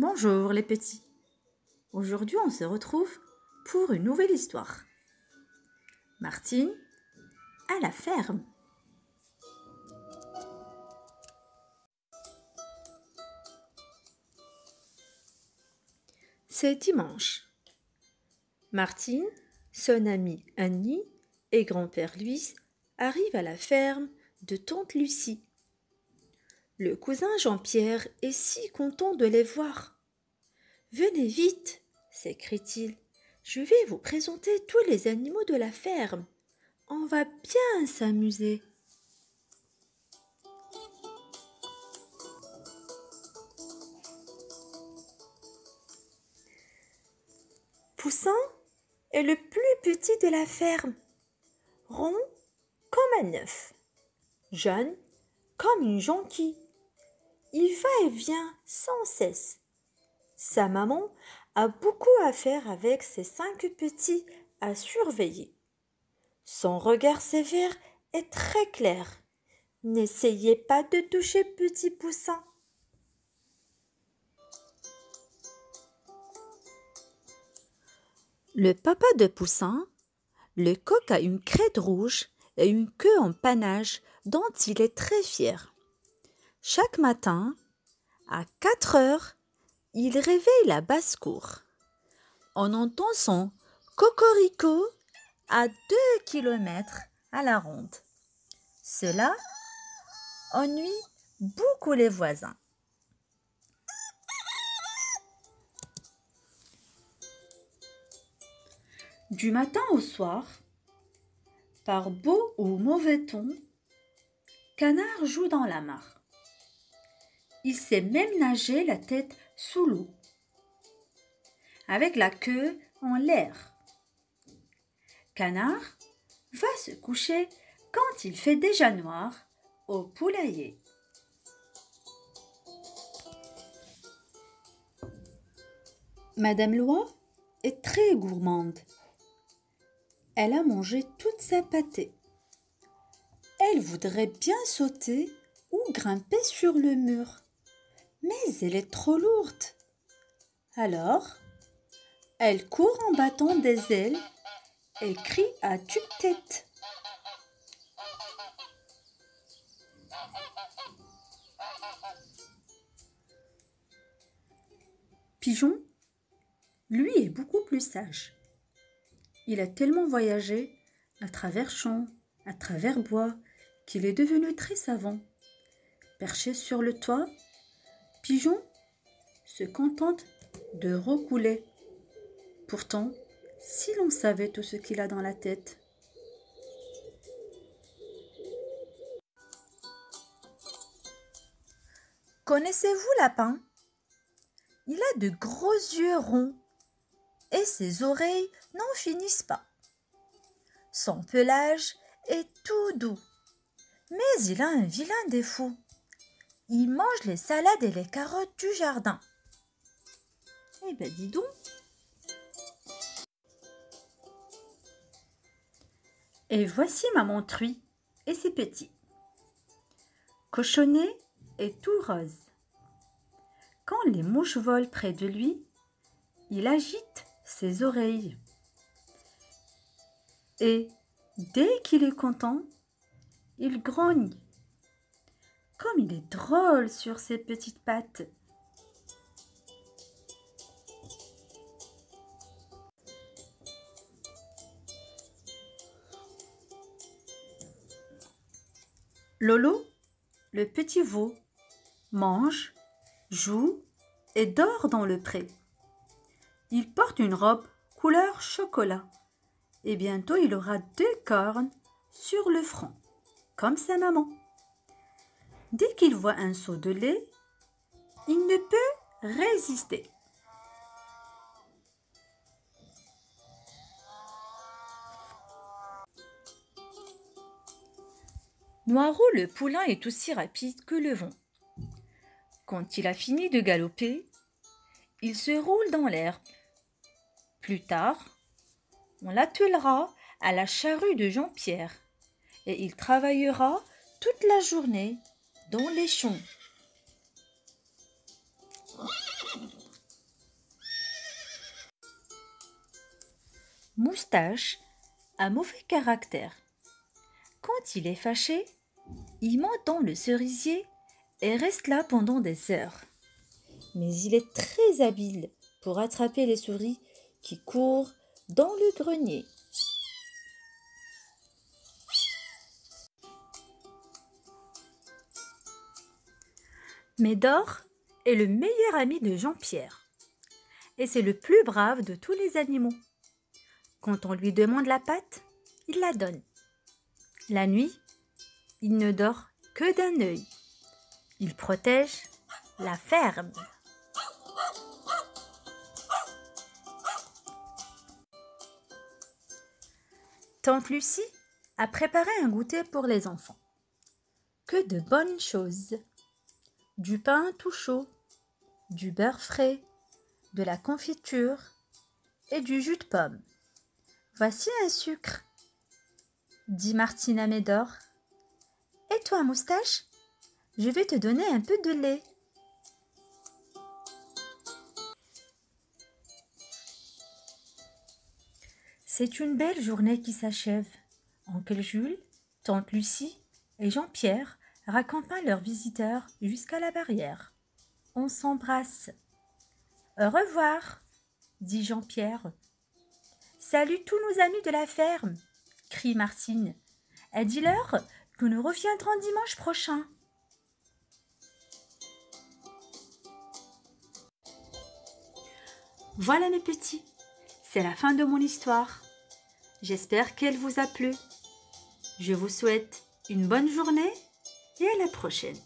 Bonjour les petits. Aujourd'hui on se retrouve pour une nouvelle histoire. Martine à la ferme. C'est dimanche. Martine, son amie Annie et grand-père Louis arrivent à la ferme de tante Lucie. Le cousin Jean-Pierre est si content de les voir. « Venez vite !» s'écrie-t-il. « Je vais vous présenter tous les animaux de la ferme. On va bien s'amuser. » Poussin est le plus petit de la ferme, rond comme un œuf, jeune comme une jonquille. Il va et vient sans cesse. Sa maman a beaucoup à faire avec ses 5 petits à surveiller. Son regard sévère est très clair. N'essayez pas de toucher petit Poussin. Le papa de Poussin, le coq, a une crête rouge et une queue en panache dont il est très fier. Chaque matin, à 4 heures, il réveille la basse-cour. On entend son cocorico à 2 kilomètres à la ronde. Cela ennuie beaucoup les voisins. Du matin au soir, par beau ou mauvais ton, Canard joue dans la mare. Il sait même nager la tête sous l'eau, avec la queue en l'air. Canard va se coucher quand il fait déjà noir au poulailler. Madame Loi est très gourmande. Elle a mangé toute sa pâtée. Elle voudrait bien sauter ou grimper sur le mur, mais elle est trop lourde. Alors, elle court en battant des ailes et crie à tue-tête. Pigeon, lui, est beaucoup plus sage. Il a tellement voyagé à travers champs, à travers bois, qu'il est devenu très savant. Perché sur le toit, Pigeon se contente de roucouler. Pourtant, si l'on savait tout ce qu'il a dans la tête. Connaissez-vous Lapin? Il a de gros yeux ronds et ses oreilles n'en finissent pas. Son pelage est tout doux, mais il a un vilain défaut. Il mange les salades et les carottes du jardin. Eh ben dis donc. Et voici Maman Truie et ses petits. Cochonnet est tout rose. Quand les mouches volent près de lui, il agite ses oreilles. Et dès qu'il est content, il grogne. Comme il est drôle sur ses petites pattes. Lolo, le petit veau, mange, joue et dort dans le pré. Il porte une robe couleur chocolat et bientôt il aura 2 cornes sur le front, comme sa maman. Dès qu'il voit un seau de lait, il ne peut résister. Noirot le poulain est aussi rapide que le vent. Quand il a fini de galoper, il se roule dans l'herbe. Plus tard, on l'attelera à la charrue de Jean-Pierre et il travaillera toute la journée dans les champs. Moustache a mauvais caractère. Quand il est fâché, il monte dans le cerisier et reste là pendant des heures. Mais il est très habile pour attraper les souris qui courent dans le grenier. Médor est le meilleur ami de Jean-Pierre et c'est le plus brave de tous les animaux. Quand on lui demande la pâte, il la donne. La nuit, il ne dort que d'un œil. Il protège la ferme. Tante Lucie a préparé un goûter pour les enfants. Que de bonnes choses! Du pain tout chaud, du beurre frais, de la confiture et du jus de pomme. Voici un sucre, dit Martine à Médor. Et toi, Moustache, je vais te donner un peu de lait. C'est une belle journée qui s'achève. Oncle Jules, tante Lucie et Jean-Pierre raccompagnent leurs visiteurs jusqu'à la barrière. On s'embrasse. Au revoir, dit Jean-Pierre. Salut tous nos amis de la ferme, crie Martine. Et dis-leur que nous reviendrons dimanche prochain. Voilà mes petits, c'est la fin de mon histoire. J'espère qu'elle vous a plu. Je vous souhaite une bonne journée et à la prochaine.